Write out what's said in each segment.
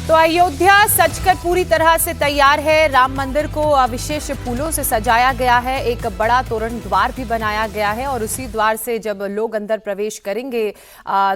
तो अयोध्या सजकर पूरी तरह से तैयार है। राम मंदिर को विशेष फूलों से सजाया गया है। एक बड़ा तोरण द्वार भी बनाया गया है और उसी द्वार से जब लोग अंदर प्रवेश करेंगे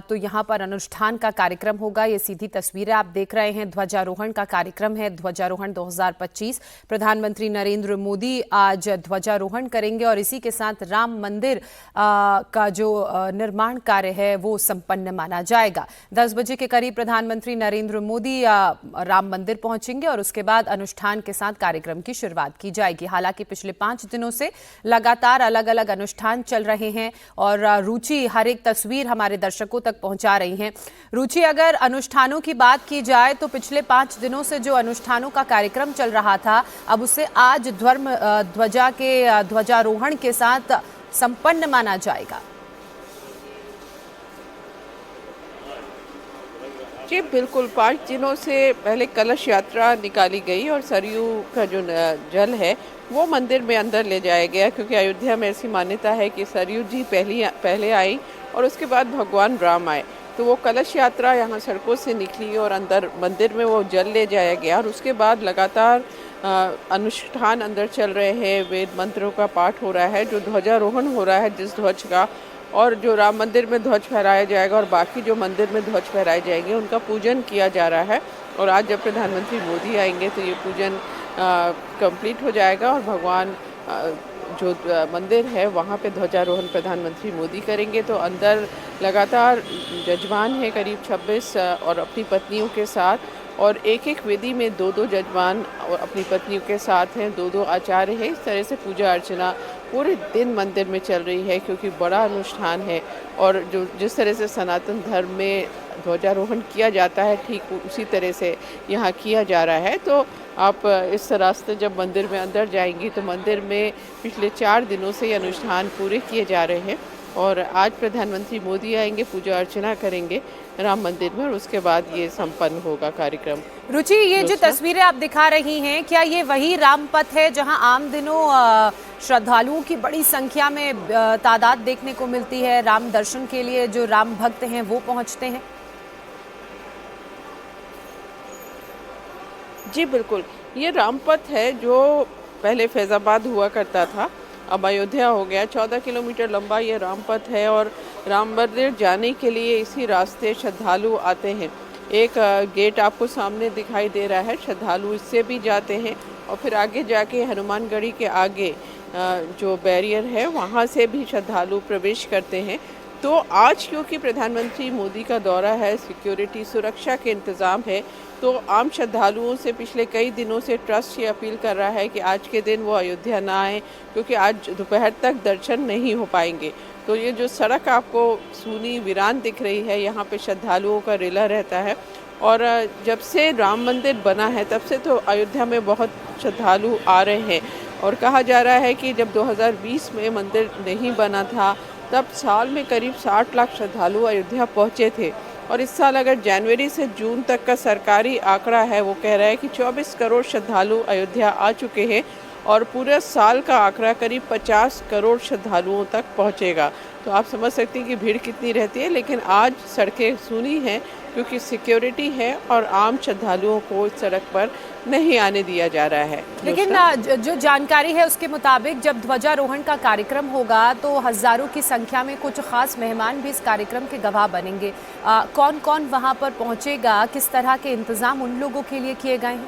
तो यहाँ पर अनुष्ठान का कार्यक्रम होगा। ये सीधी तस्वीरें आप देख रहे हैं। ध्वजारोहण का कार्यक्रम है। ध्वजारोहण 2025। प्रधानमंत्री नरेंद्र मोदी आज ध्वजारोहण करेंगे और इसी के साथ राम मंदिर का जो निर्माण कार्य है वो संपन्न माना जाएगा। 10 बजे के करीब प्रधानमंत्री नरेंद्र मोदी राम मंदिर पहुंचेंगे और उसके बाद अनुष्ठान के साथ कार्यक्रम की शुरुआत की जाएगी। हालांकि पिछले 5 दिनों से लगातार अलग अलग अनुष्ठान चल रहे हैं और रुचि हर एक तस्वीर हमारे दर्शकों तक पहुंचा रही हैं। रुचि, अगर अनुष्ठानों की बात की जाए तो पिछले 5 दिनों से जो अनुष्ठानों का कार्यक्रम चल रहा था, अब उसे आज ध्वजा के ध्वजारोहण के साथ संपन्न माना जाएगा। जी बिल्कुल, 5 दिनों से पहले कलश यात्रा निकाली गई और सरयू का जो जल है वो मंदिर में अंदर ले जाया गया, क्योंकि अयोध्या में ऐसी मान्यता है कि सरयू जी पहले आई और उसके बाद भगवान राम आए। तो वो कलश यात्रा यहाँ सड़कों से निकली और अंदर मंदिर में वो जल ले जाया गया और उसके बाद लगातार अनुष्ठान अंदर चल रहे हैं। वेद मंत्रों का पाठ हो रहा है, जो ध्वजारोहण हो रहा है जिस ध्वज का, और जो राम मंदिर में ध्वज फहराया जाएगा और बाकी जो मंदिर में ध्वज फहराए जाएंगे उनका पूजन किया जा रहा है। और आज जब प्रधानमंत्री मोदी आएंगे तो ये पूजन कंप्लीट हो जाएगा और भगवान जो मंदिर है वहाँ पे ध्वजारोहण प्रधानमंत्री मोदी करेंगे। तो अंदर लगातार जजमान है करीब 26 और अपनी पत्नियों के साथ, और एक एक वेदी में 2-2 जजमान और अपनी पत्नियों के साथ हैं, 2-2 आचार्य हैं। इस तरह से पूजा अर्चना पूरे दिन मंदिर में चल रही है, क्योंकि बड़ा अनुष्ठान है। और जो जिस तरह से सनातन धर्म में ध्वजारोहण किया जाता है ठीक उसी तरह से यहाँ किया जा रहा है। तो आप इस रास्ते जब मंदिर में अंदर जाएंगी तो मंदिर में पिछले 4 दिनों से ये अनुष्ठान पूरे किए जा रहे हैं और आज प्रधानमंत्री मोदी आएंगे, पूजा अर्चना करेंगे राम मंदिर में और उसके बाद ये संपन्न होगा कार्यक्रम। रुचि, ये जो तस्वीरें आप दिखा रही हैं, क्या ये वही राम पथ है जहां आम दिनों श्रद्धालुओं की बड़ी संख्या में तादाद देखने को मिलती है? राम दर्शन के लिए जो राम भक्त हैं वो पहुंचते हैं। जी बिल्कुल, ये रामपथ है जो पहले फैज़ाबाद हुआ करता था, अब अयोध्या हो गया। 14 किलोमीटर लंबा ये रामपथ है और राम मंदिर जाने के लिए इसी रास्ते श्रद्धालु आते हैं। एक गेट आपको सामने दिखाई दे रहा है, श्रद्धालु इससे भी जाते हैं और फिर आगे जाके हनुमानगढ़ी के आगे जो बैरियर है वहाँ से भी श्रद्धालु प्रवेश करते हैं। तो आज क्योंकि प्रधानमंत्री मोदी का दौरा है, सिक्योरिटी सुरक्षा के इंतज़ाम है, तो आम श्रद्धालुओं से पिछले कई दिनों से ट्रस्ट ये अपील कर रहा है कि आज के दिन वो अयोध्या ना आए, क्योंकि आज दोपहर तक दर्शन नहीं हो पाएंगे। तो ये जो सड़क आपको सूनी वीरान दिख रही है, यहाँ पे श्रद्धालुओं का रेला रहता है। और जब से राम मंदिर बना है तब से तो अयोध्या में बहुत श्रद्धालु आ रहे हैं और कहा जा रहा है कि जब 2020 में मंदिर नहीं बना था तब साल में करीब 60 लाख श्रद्धालु अयोध्या पहुँचे थे। और इस साल अगर जनवरी से जून तक का सरकारी आंकड़ा है वो कह रहा है कि 24 करोड़ श्रद्धालु अयोध्या आ चुके हैं और पूरे साल का आंकड़ा करीब 50 करोड़ श्रद्धालुओं तक पहुंचेगा। तो आप समझ सकते हैं कि भीड़ कितनी रहती है। लेकिन आज सड़कें सूनी हैं क्योंकि सिक्योरिटी है और आम श्रद्धालुओं को इस सड़क पर नहीं आने दिया जा रहा है। लेकिन जो जानकारी है उसके मुताबिक जब ध्वजारोहण का कार्यक्रम होगा तो हजारों की संख्या में कुछ खास मेहमान भी इस कार्यक्रम के गवाह बनेंगे। कौन कौन वहां पर पहुंचेगा, किस तरह के इंतजाम उन लोगों के लिए किए गए हैं?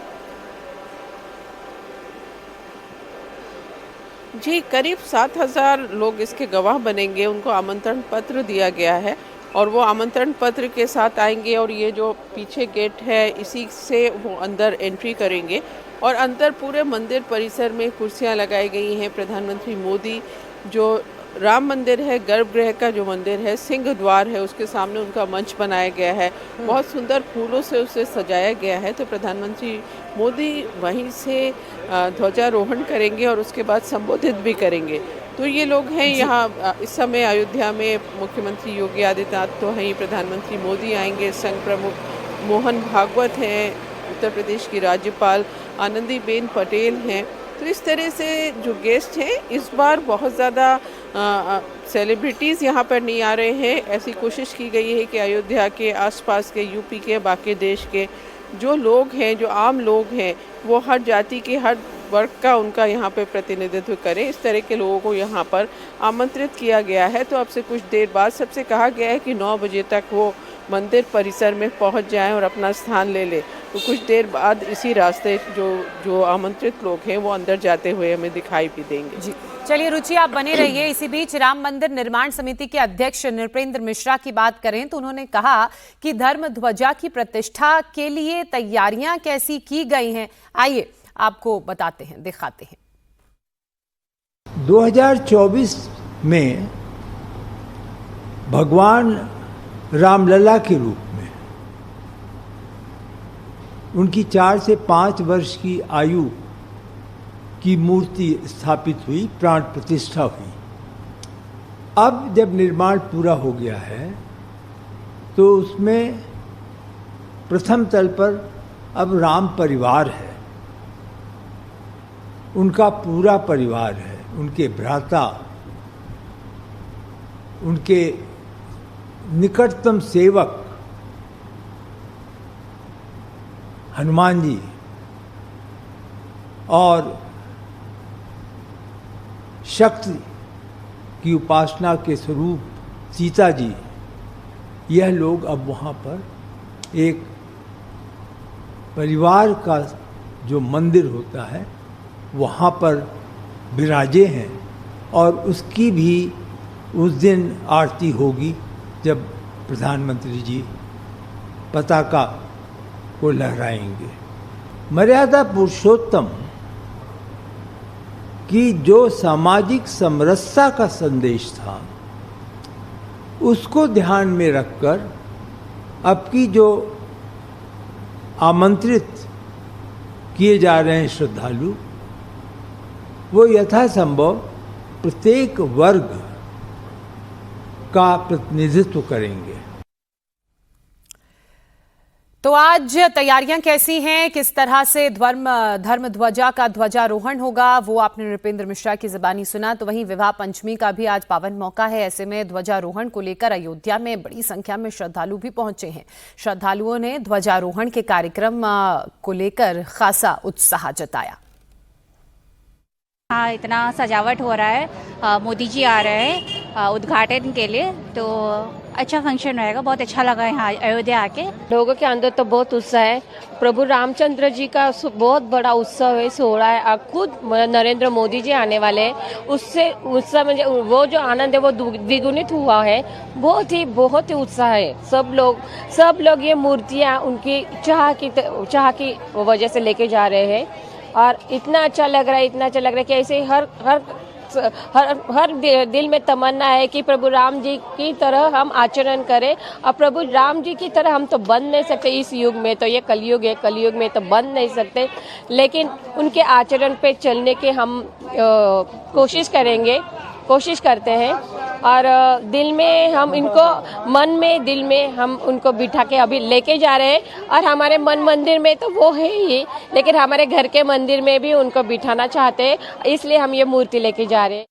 जी, करीब 7,000 लोग इसके गवाह बनेंगे। उनको आमंत्रण पत्र दिया गया है और वो आमंत्रण पत्र के साथ आएंगे और ये जो पीछे गेट है इसी से वो अंदर एंट्री करेंगे। और अंदर पूरे मंदिर परिसर में कुर्सियां लगाई गई हैं। प्रधानमंत्री मोदी जो राम मंदिर है, गर्भगृह का जो मंदिर है, सिंह द्वार है, उसके सामने उनका मंच बनाया गया है। बहुत सुंदर फूलों से उसे सजाया गया है। तो प्रधानमंत्री मोदी वहीं से ध्वजारोहण करेंगे और उसके बाद संबोधित भी करेंगे। तो ये लोग हैं यहाँ इस समय अयोध्या में। मुख्यमंत्री योगी आदित्यनाथ तो हैं, प्रधानमंत्री मोदी आएंगे, संघ प्रमुख मोहन भागवत हैं, उत्तर प्रदेश की राज्यपाल आनंदीबेन पटेल हैं। तो इस तरह से जो गेस्ट हैं इस बार बहुत ज़्यादा सेलिब्रिटीज़ यहाँ पर नहीं आ रहे हैं। ऐसी कोशिश की गई है कि अयोध्या के आसपास के यूपी के बाकी देश के जो लोग हैं, जो आम लोग हैं, वो हर जाति के, हर वर्ग का उनका यहाँ पे प्रतिनिधित्व करें। इस तरह के लोगों को यहाँ पर आमंत्रित किया गया है। तो अब से कुछ देर बाद सबसे कहा गया है कि 9 बजे तक वो मंदिर परिसर में पहुँच जाएं और अपना स्थान ले लें। तो कुछ देर बाद इसी रास्ते जो आमंत्रित लोग हैं वो अंदर जाते हुए हमें दिखाई भी देंगे। जी चलिए रुचि, आप बने रहिए। इसी बीच राम मंदिर निर्माण समिति के अध्यक्ष नृपेंद्र मिश्रा की बात करें तो उन्होंने कहा कि धर्म ध्वजा की प्रतिष्ठा के लिए तैयारियां कैसी की गई हैं, आइए आपको बताते हैं, दिखाते हैं। 2024 में भगवान रामलला के रूप में उनकी 4 से 5 वर्ष की आयु की मूर्ति स्थापित हुई, प्राण प्रतिष्ठा हुई। अब जब निर्माण पूरा हो गया है तो उसमें प्रथम तल पर अब राम परिवार है, उनका पूरा परिवार है, उनके भ्राता, उनके निकटतम सेवक हनुमान जी और शक्ति की उपासना के स्वरूप सीता जी, यह लोग अब वहाँ पर एक परिवार का जो मंदिर होता है वहाँ पर विराजे हैं और उसकी भी उस दिन आरती होगी जब प्रधानमंत्री जी पताका को लहराएंगे। मर्यादा पुरुषोत्तम की जो सामाजिक समरसता का संदेश था उसको ध्यान में रखकर अब की जो आमंत्रित किए जा रहे हैं श्रद्धालु, वो यथासंभव प्रत्येक वर्ग का प्रतिनिधित्व करेंगे। तो आज तैयारियां कैसी हैं, किस तरह से धर्म ध्वजा का ध्वजारोहण होगा, वो आपने नृपेंद्र मिश्रा की जुबानी सुना। तो वहीं विवाह पंचमी का भी आज पावन मौका है। ऐसे में ध्वजारोहण को लेकर अयोध्या में बड़ी संख्या में श्रद्धालु भी पहुंचे हैं। श्रद्धालुओं ने ध्वजारोहण के कार्यक्रम को लेकर खासा उत्साह जताया। हाँ, इतना सजावट हो रहा है, मोदी जी आ रहे हैं उद्घाटन के लिए, तो अच्छा फंक्शन रहेगा। बहुत अच्छा लगा यहाँ अयोध्या आके। लोगों के अंदर तो बहुत उत्साह है। प्रभु रामचंद्र जी का बहुत बड़ा उत्सव है, सोहरा है। खुद नरेंद्र मोदी जी आने वाले हैं, उससे उत्साह में वो जो आनंद है वो द्विगुणित हुआ है। बहुत ही उत्साह है। सब लोग ये मूर्तियाँ उनकी चाह की वजह से लेके जा रहे हैं और इतना अच्छा लग रहा है कि ऐसे हर दिल में तमन्ना है कि प्रभु राम जी की तरह हम आचरण करें। और प्रभु राम जी की तरह हम तो बन नहीं सकते इस युग में, तो ये कलयुग है, कलयुग में तो बन नहीं सकते, लेकिन उनके आचरण पे चलने के हम कोशिश करते हैं। और दिल में हम उनको बिठा के अभी लेके जा रहे हैं। और हमारे मन मंदिर में तो वो है ही, लेकिन हमारे घर के मंदिर में भी उनको बिठाना चाहते हैं, इसलिए हम ये मूर्ति लेके जा रहे हैं।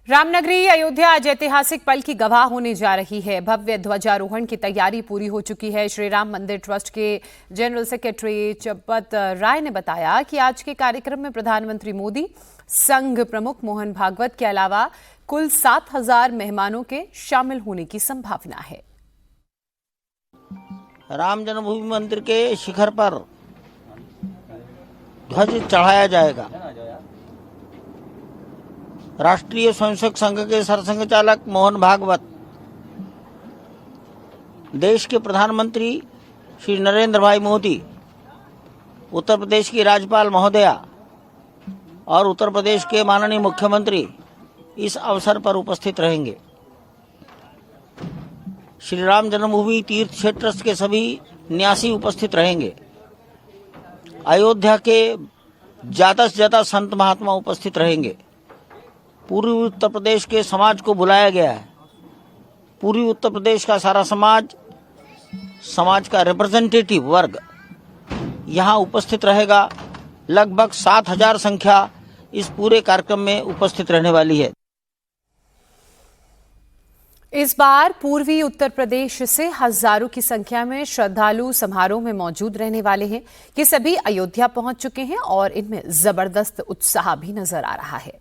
रामनगरी अयोध्या आज ऐतिहासिक पल की गवाह होने जा रही है। भव्य ध्वजारोहण की तैयारी पूरी हो चुकी है। श्री राम मंदिर ट्रस्ट के जनरल सेक्रेटरी चंपत राय ने बताया कि आज के कार्यक्रम में प्रधानमंत्री मोदी, संघ प्रमुख मोहन भागवत के अलावा कुल 7,000 मेहमानों के शामिल होने की संभावना है। राम जन्मभूमि मंदिर के शिखर पर ध्वज चढ़ाया जाएगा। राष्ट्रीय स्वयंसेवक संघ के सरसंघचालक मोहन भागवत, देश के प्रधानमंत्री श्री नरेंद्र भाई मोदी, उत्तर प्रदेश की राज्यपाल महोदया और उत्तर प्रदेश के माननीय मुख्यमंत्री इस अवसर पर उपस्थित रहेंगे। श्री राम जन्मभूमि तीर्थ क्षेत्र ट्रस्ट के सभी न्यासी उपस्थित रहेंगे। अयोध्या के ज्यादा से ज्यादा संत महात्मा उपस्थित रहेंगे। पूर्वी उत्तर प्रदेश के समाज को बुलाया गया है। पूर्वी उत्तर प्रदेश का सारा समाज का रिप्रेजेंटेटिव वर्ग यहाँ उपस्थित रहेगा। लगभग 7,000 संख्या इस पूरे कार्यक्रम में उपस्थित रहने वाली है। इस बार पूर्वी उत्तर प्रदेश से हजारों की संख्या में श्रद्धालु समारोह में मौजूद रहने वाले हैं। ये सभी अयोध्या पहुंच चुके हैं और इनमें जबरदस्त उत्साह भी नजर आ रहा है।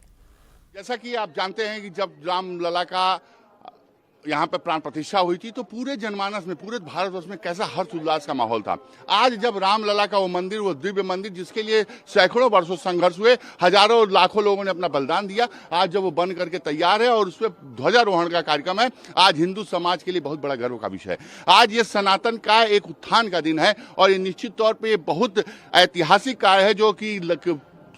जैसा कि आप जानते हैं कि जब रामलला का यहाँ पे प्राण प्रतिष्ठा हुई थी तो पूरे जनमानस में, पूरे भारतवर्ष में कैसा हर्ष उल्लास का माहौल था। आज जब रामलला का वो मंदिर, वो दिव्य मंदिर जिसके लिए सैकड़ों वर्षों संघर्ष हुए, हजारों लाखों लोगों ने अपना बलिदान दिया, आज जब वो बन करके तैयार है और उसमें ध्वजारोहण का कार्यक्रम है, आज हिंदू समाज के लिए बहुत बड़ा गर्व का विषय है। आज ये सनातन का एक उत्थान का दिन है और ये निश्चित तौर पर बहुत ऐतिहासिक कार्य है जो कि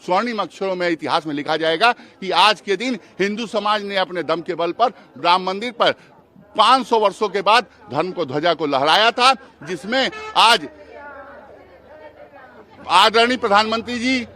स्वर्णिम अक्षरों में इतिहास में लिखा जाएगा कि आज के दिन हिंदू समाज ने अपने दम के बल पर राम मंदिर पर 500 वर्षों के बाद धर्म को, ध्वजा को लहराया था, जिसमें आज आदरणीय प्रधानमंत्री जी,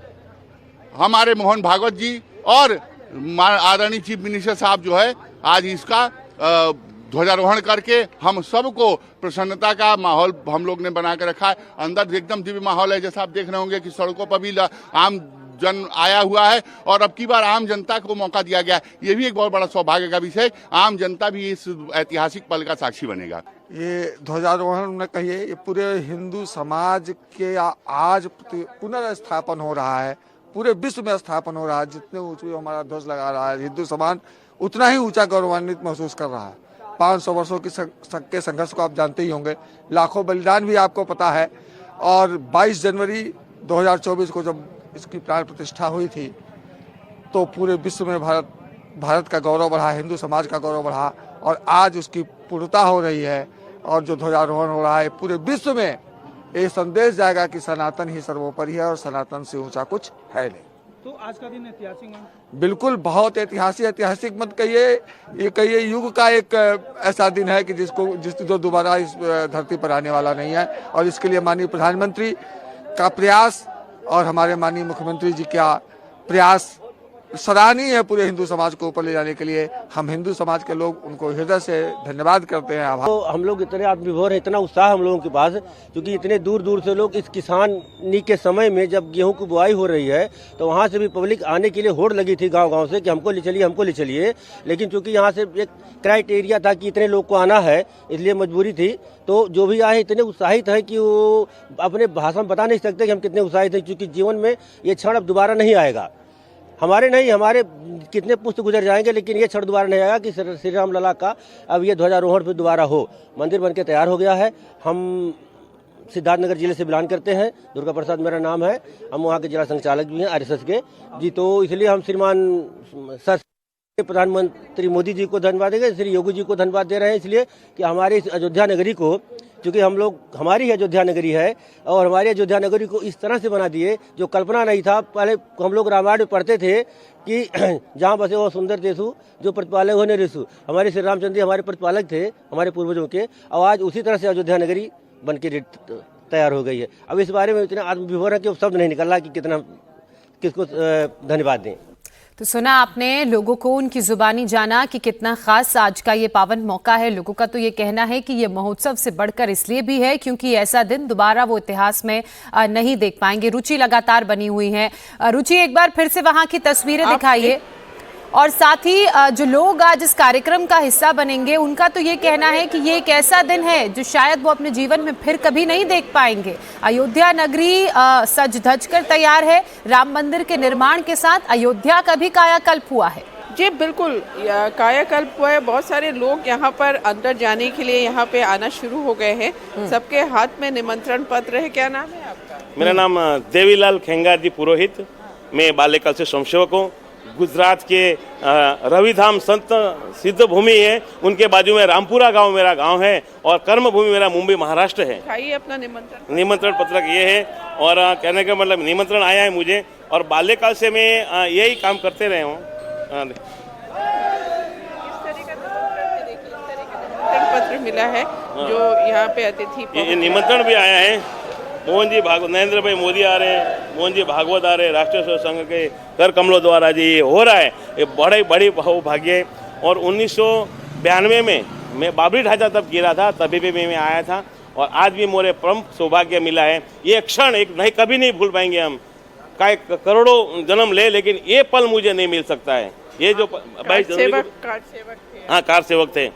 हमारे मोहन भागवत जी और आदरणीय चीफ मिनिस्टर साहब जो है आज इसका ध्वजारोहण करके हम सबको प्रसन्नता का माहौल हम लोग ने बना के रखा है। अंदर एकदम दिव्य माहौल है, जैसा आप देख रहे होंगे कि सड़कों पर भी आम जन आया हुआ है और अब की बार आम जनता को मौका दिया गया है। ये भी एक बहुत बड़ा सौभाग्य का विषय, आम जनता भी इस ऐतिहासिक पल का साक्षी बनेगा। ये ध्वजारोहण में कहिए, ये पूरे हिंदू समाज के आज पुनर्स्थापन हो रहा है, पूरे विश्व में स्थापन हो रहा है। जितने ऊंचे हमारा ध्वज लगा रहा है हिंदू समाज, उतना ही ऊंचा गौरवान्वित महसूस कर रहा है। 500 वर्षों के संघर्ष को आप जानते ही होंगे, लाखों बलिदान भी आपको पता है। और 22 जनवरी 2024 को जब इसकी प्राण प्रतिष्ठा हुई थी तो पूरे विश्व में भारत का गौरव बढ़ा, हिंदू समाज का गौरव बढ़ा और आज उसकी पूर्णता हो रही है। और जो ध्वजारोहण हो रहा है पूरे विश्व में ये संदेश जाएगा कि सनातन ही सर्वोपरि है और सनातन से ऊंचा कुछ है नहीं। तो आज का दिन ऐतिहासिक, बिल्कुल बहुत ऐतिहासिक मत कहिए, ये कहिए युग का एक ऐसा दिन है कि जो दोबारा इस धरती पर आने वाला नहीं है। और इसके लिए माननीय प्रधानमंत्री का प्रयास और हमारे माननीय मुख्यमंत्री जी का प्रयास सराहनीय है। पूरे हिंदू समाज को ऊपर ले जाने के लिए हम हिंदू समाज के लोग उनको हृदय से धन्यवाद करते हैं, आभार। तो हम लोग इतने आत्मविभोर हैं, इतना उत्साह हम लोगों के पास, क्योंकि इतने दूर दूर से लोग इस किसानी के समय में जब गेहूं की बुआई हो रही है तो वहाँ से भी पब्लिक आने के लिए होड़ लगी थी गाँव से कि हमको ले चलिए। लेकिन चूंकि यहाँ से एक क्राइटेरिया था कि इतने लोग को आना है, इसलिए मजबूरी थी। तो जो भी आए इतने उत्साहित हैं कि वो अपने भाषा में बता नहीं सकते कि हम कितने उत्साहित हैं, क्योंकि जीवन में ये क्षण अब दोबारा नहीं आएगा। हमारे कितने पुष्ट गुजर जाएंगे, लेकिन ये क्षण दोबारा नहीं आएगा कि श्री राम लला का अब ये ध्वजारोहण पे दोबारा हो। मंदिर बनके तैयार हो गया है। हम सिद्धार्थनगर जिले से बिलोंग करते हैं, दुर्गा प्रसाद मेरा नाम है, हम वहाँ के जिला संचालक भी हैं आरएसएस के जी। तो इसलिए हम श्रीमान सर प्रधानमंत्री मोदी जी को धन्यवाद देंगे, श्री योगी जी को धन्यवाद दे रहे हैं, इसलिए कि हमारी इस अयोध्या नगरी को, क्योंकि हमारी अयोध्या नगरी है और हमारी अयोध्या नगरी को इस तरह से बना दिए जो कल्पना नहीं था। पहले हम लोग रामायण में पढ़ते थे कि जहाँ बसे वो सुंदर देशु जो प्रतिपालक होने रेसु। हमारे श्री रामचंद्र जी हमारे प्रतिपालक थे, हमारे पूर्वजों के, और आज उसी तरह से अयोध्या नगरी बन के तैयार हो गई है। अब इस बारे में इतना आत्मविभोर है कि शब्द नहीं निकल रहा कि किसको धन्यवाद दें। तो सुना आपने, लोगों को उनकी जुबानी जाना कि कितना खास आज का ये पावन मौका है। लोगों का तो ये कहना है कि ये महोत्सव से बढ़कर इसलिए भी है क्योंकि ऐसा दिन दोबारा वो इतिहास में नहीं देख पाएंगे। रुचि लगातार बनी हुई है। रुचि, एक बार फिर से वहां की तस्वीरें दिखाइए, और साथ ही जो लोग आज इस कार्यक्रम का हिस्सा बनेंगे उनका तो ये कहना है कि ये एक ऐसा दिन है जो शायद वो अपने जीवन में फिर कभी नहीं देख पाएंगे। अयोध्या नगरी सज धज कर तैयार है। राम मंदिर के निर्माण के साथ अयोध्या का भी कायाकल्प हुआ है। जी बिल्कुल, कायाकल्प हुआ है। बहुत सारे लोग यहाँ पर अंदर जाने के लिए यहाँ पे आना शुरू हो गए हैं। सबके हाथ में निमंत्रण पत्र है। क्या नाम है आपका? मेरा नाम देवीलाल खेंगार जी पुरोहित, मैं बाल्यकाल से स्वयंसेवक हूँ। गुजरात के रविधाम संत सिद्ध भूमि है, उनके बाजू में रामपुरा गांव मेरा गांव है और कर्म भूमि मेरा मुंबई महाराष्ट्र है। खाइए अपना निमंत्रण पत्रक ये है, और कहने का मतलब निमंत्रण आया है मुझे, और बाल्यकाल से मैं यही काम करते रहे हूँ। पत्र मिला है जो यहाँ पे अतिथि, ये निमंत्रण भी आया है। मोहन जी भागवत, नरेंद्र भाई मोदी आ रहे हैं, मोहन जी भागवत आ रहे हैं, राष्ट्रीय स्वयं संघ के कर कमलों द्वारा जी ये हो रहा है। ये बड़ी भाग्य है। और 1992 में मैं बाबरी ढांचा तब गिरा था, तभी भी मैं आया था, और आज भी मोरे परम सौभाग्य मिला है। ये क्षण एक नहीं, कभी नहीं भूल पाएंगे हम, काय करोड़ों जन्म ले, लेकिन ये पल मुझे नहीं मिल सकता है। ये जो कार सेवक थे। हाँ, कार सेवक थे।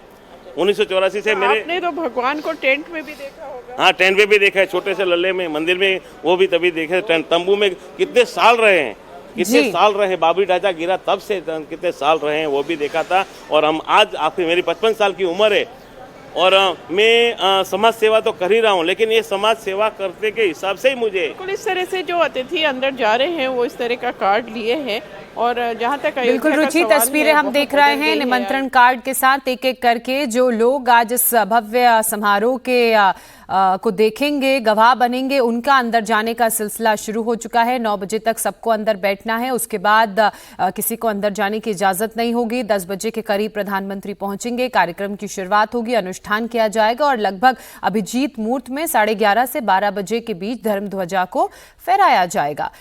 1984 से मेरे आपने तो भगवान को टेंट में भी देखा होगा। हाँ, टेंट में भी देखा है, छोटे से लल्ले में, मंदिर में, वो भी तभी देखे। तंबू में कितने साल रहे हैं, कितने साल रहे, बाबरी ढांचा गिरा तब से कितने साल रहे हैं, वो भी देखा था। और हम आज आखिर मेरी 55 साल की उम्र है और मैं समाज सेवा तो कर ही रहा हूँ, लेकिन ये समाज सेवा करते के हिसाब से ही मुझे बिल्कुल इस तरह से जो अतिथि अंदर जा रहे हैं वो इस तरह का कार्ड लिए हैं। और जहाँ तक बिल्कुल रुचि, तस्वीरें हम देख रहे हैं निमंत्रण कार्ड के साथ एक एक करके जो लोग आज इस भव्य समारोह के को देखेंगे, गवाह बनेंगे, उनका अंदर जाने का सिलसिला शुरू हो चुका है। 9 बजे तक सबको अंदर बैठना है, उसके बाद किसी को अंदर जाने की इजाजत नहीं होगी। 10 बजे के करीब प्रधानमंत्री पहुंचेंगे, कार्यक्रम की शुरुआत होगी, अनुष्ठान किया जाएगा और लगभग अभिजीत मुहूर्त में 11:30 से 12 बजे के बीच धर्म ध्वजा को फहराया जाएगा।